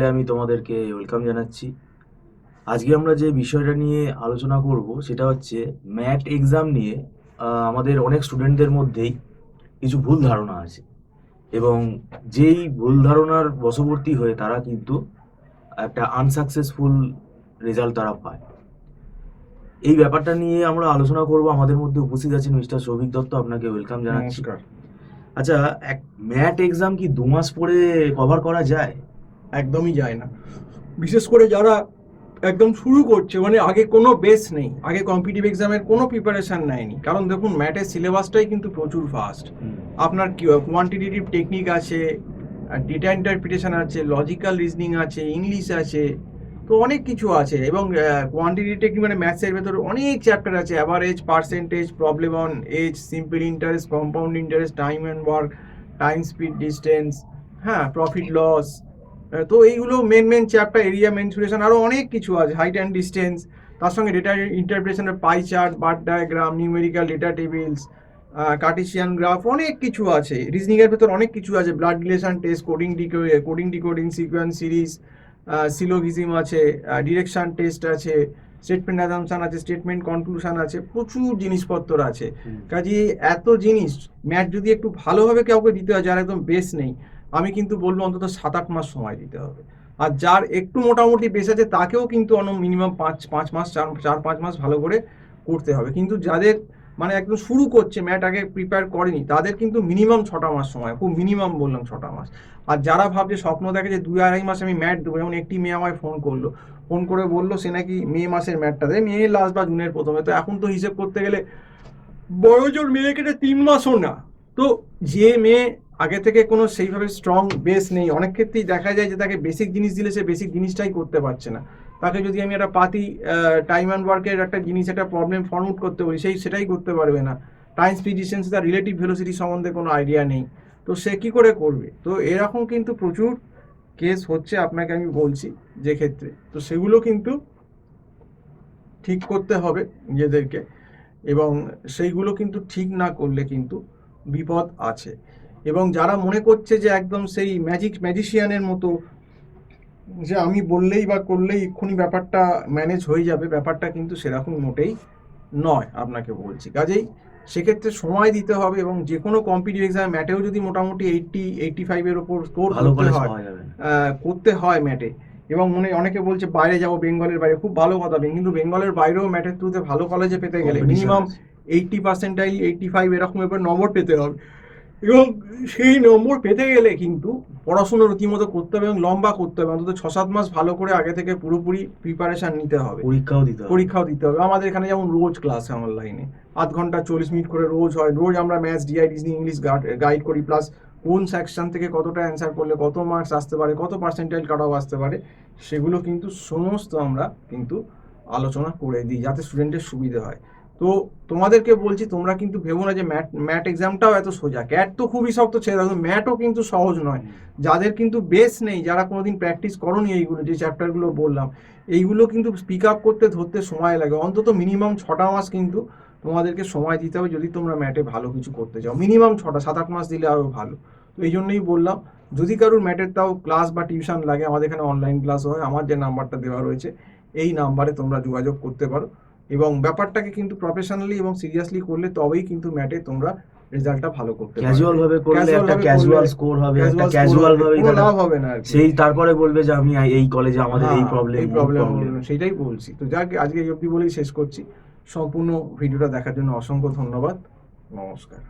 চ্যানেলে আমি তোমাদেরকে ওয়েলকাম জানাচ্ছি। আজকে আমরা যে বিষয়টা নিয়ে আলোচনা করব সেটা হচ্ছে ম্যাট এক্সাম নিয়ে আমাদের অনেক স্টুডেন্টদের মধ্যেই কিছু ভুল ধারণা আছে, এবং যেই ভুল ধারণার বশবর্তী হয়ে তারা কিন্তু একটা আনসাকসেসফুল রেজাল্ট তারা পায়। এই ব্যাপারটা নিয়ে আমরা আলোচনা করব। আমাদের মধ্যে উপস্থিত আছেন মিস্টার সৌভিক দত্ত, আপনাকে ওয়েলকাম জানাচ্ছি। নমস্কার। আচ্ছা, এক ম্যাট এক্সাম কি 2 মাস পরে কভার করা যায়? একদমই যায় না। বিশেষ করে যারা একদম শুরু করছে, মানে আগে কোনো বেস নেই, আগে কম্পিটিটিভ এক্সামের কোনো প্রিপারেশন নেয়নি। কারণ দেখুন, ম্যাটের সিলেবাসটাই কিন্তু প্রচুর ফাস্ট। আপনার কোয়ান্টিটেটিভ টেকনিক আছে, ডেটা ইন্টারপ্রিটেশন আছে, লজিক্যাল রিজনিং আছে, ইংলিশ আছে, তো অনেক কিছু আছে। এবং কোয়ান্টিটেটিভ টেকনিক মানে ম্যাথসের ভেতরে অনেক চ্যাপ্টার আছে, average, percentage, problem on age, simple interest, compound interest, time and work, time speed distance, হ্যাঁ, প্রফিট লস। তো এইগুলো মেন চ্যাপ্টার। এরিয়া মেনসুরেশন, আরও অনেক কিছু আছে, হাইট অ্যান্ড ডিস্টেন্স, তার সঙ্গে ডেটা ইন্টারপ্রিটেশনের pie chart, bar diagram, numerical data tables, cartesian graph, অনেক কিছু আছে। রিজনিংয়ের ভেতর অনেক কিছু আছে, blood relation test, coding sequence series, syllogism আছে, ডিরেকশন টেস্ট আছে, স্টেটমেন্ট অ্যাজাম্পশন আছে, স্টেটমেন্ট কনক্লুশন আছে, প্রচুর জিনিসপত্র আছে। কাজে এত জিনিস ম্যাথ যদি একটু ভালোভাবে কাউকে দিতে হয়, যার একদম বেস নেই, আমি কিন্তু বলবো অন্তত 7-8 মাস সময় দিতে হবে। আর যার একটু মোটামুটি বেস আছে তাকেও কিন্তু মিনিমাম 5 মাস, 4-5 মাস ভালো করে করতে হবে। কিন্তু যাদের মানে একদম শুরু করছে, ম্যাট আগে প্রিপেয়ার করেনি, তাদের কিন্তু মিনিমাম 6টা মাস সময়, খুব মিনিমাম বললাম 6টা মাস। আর যারা ভাবছে, স্বপ্ন দেখে যে 2-2.5 মাস আমি ম্যাট দেবো, যেমন একটি মেয়ে আমায় ফোন করে বললো সে নাকি মে মাসের ম্যাটটা দেয়, মে লাস্ট বা জুনের প্রথমে। তো এখন তো হিসেব করতে গেলে বড়জোর মেয়েকে 3 মাসও না। তো যে মেয়ে আগে থেকে কোনো সেইভাবে স্ট্রং বেস নেই, অনেক ক্ষেত্রেই দেখা যায় যে তাকে বেসিক জিনিস দিলে সে বেসিক জিনিসটাই করতে পারছে না। তাকে যদি আমি একটা পাতি টাইম অ্যান্ড ওয়ার্কের একটা জিনিস, একটা প্রবলেম ফর্মুট করতে বলি, সেটাই করতে পারবে না। টাইম স্পিড ডিস্টেন্স, তার রিলেটিভ ভেলোসিটি সম্বন্ধে কোনো আইডিয়া নেই, তো সে কী করে করবে? তো এরকম কিন্তু প্রচুর কেস হচ্ছে, আপনাকে আমি বলছি যে ক্ষেত্রে। তো সেগুলো কিন্তু ঠিক করতে হবে নিজেদেরকে, এবং সেইগুলো কিন্তু ঠিক না করলে কিন্তু বিপদ আছে। এবং যারা মনে করছে যে একদম সেই ম্যাজিশিয়ানের মতো, যে আমি বললেই বা করলেই এক্ষুনি ব্যাপারটা ম্যানেজ হয়ে যাবে, ব্যাপারটা কিন্তু সেরকম মোটেই নয়, আপনাকে বলছি। কাজেই সেক্ষেত্রে সময় দিতে হবে। এবং যে কোনো কম্পিটিটিভ এক্সাম, ম্যাটেও যদি মোটামুটি 80-85-এর ওপর স্কোর ভালো করতে কলেজ হয়, পাওয়া যাবে না। করতে হয় ম্যাটে। এবং অনেকে বলছে বাইরে যাবো, বেঙ্গলের বাইরে, খুব ভালো কথা, কিন্তু বেঙ্গলের বাইরেও ম্যাটের থ্রুতে ভালো কলেজে পেতে গেলে কম্পিটিশন মিনিমাম আছে। 80%, 85 এরকম এবার নম্বর পেতে হবে। এবং সেই নম্বর পেতে গেলে কিন্তু পড়াশুনো রীতিমতো করতে হবে এবং লম্বা করতে হবে, অন্তত 6-7 মাস ভালো করে আগে থেকে পুরোপুরি প্রিপারেশান নিতে হবে। পরীক্ষাও দিতে হবে। আমাদের এখানে যেমন রোজ ক্লাস হয় অনলাইনে, আধ ঘন্টা 40 মিনিট করে রোজ হয়। রোজ আমরা maths, DI, reasoning, English guide করি, প্লাস কোন সেকশন থেকে কতটা অ্যান্সার করলে কত মার্কস আসতে পারে, কত পার্সেন্টাইল কাট অফ আসতে পারে, সেগুলো কিন্তু সমস্ত আমরা কিন্তু আলোচনা করে দিই, যাতে স্টুডেন্টের সুবিধে হয়। তো তোমাদেরকে বলছি, তোমরা কিন্তু ভেবো না যে ম্যাট এক্সামটাও এত সোজা। ক্যাট তো খুবই শক্ত, ছেড়ে দাও, ম্যাটও কিন্তু সহজ নয়। যাদের কিন্তু বেস নেই, যারা কোনোদিন প্র্যাকটিস করোনি এইগুলো, যে চ্যাপ্টারগুলো বললাম, এইগুলো কিন্তু স্পিক আপ করতে ধরতে সময় লাগে। অন্তত মিনিমাম 6টা মাস কিন্তু তোমাদেরকে সময় দিতে হবে, যদি তোমরা ম্যাটে ভালো কিছু করতে চাও। মিনিমাম 6টা, 7-8 মাস দিলে আরও ভালো। তো এই জন্যই বললাম, যদি কারোর ম্যাটের তাও ক্লাস বা টিউশন লাগে, আমাদের এখানে অনলাইন ক্লাস হয়, আমার যে নাম্বারটা দেওয়া রয়েছে এই নাম্বারে তোমরা যোগাযোগ করতে পারো। এবং ব্যাপারটাকে কিন্তু প্রফেশনালি এবং সিরিয়াসলি করলে তবেই কিন্তু ম্যাটে তোমরা রেজাল্টটা ভালো করতে পারবে। ক্যাজুয়াল ভাবে করলে একটা ক্যাজুয়াল স্কোর হবে, একটা ক্যাজুয়াল স্কোর ক্যাজুয়াল হবে, ভাবে কোনো লাভ হবে না আর কি। সেই তারপরে বলবে যে আমি এই কলেজে আমাদের এই হ্যাঁ, প্রবলেম এই ওই প্রবলেম, প্রবলেম। সেটাই বলছি। তো যাক, আজকে এই অবধি বলেই শেষ করছি। সম্পূর্ণ ভিডিওটা দেখার জন্য অসংখ্য ধন্যবাদ। নমস্কার।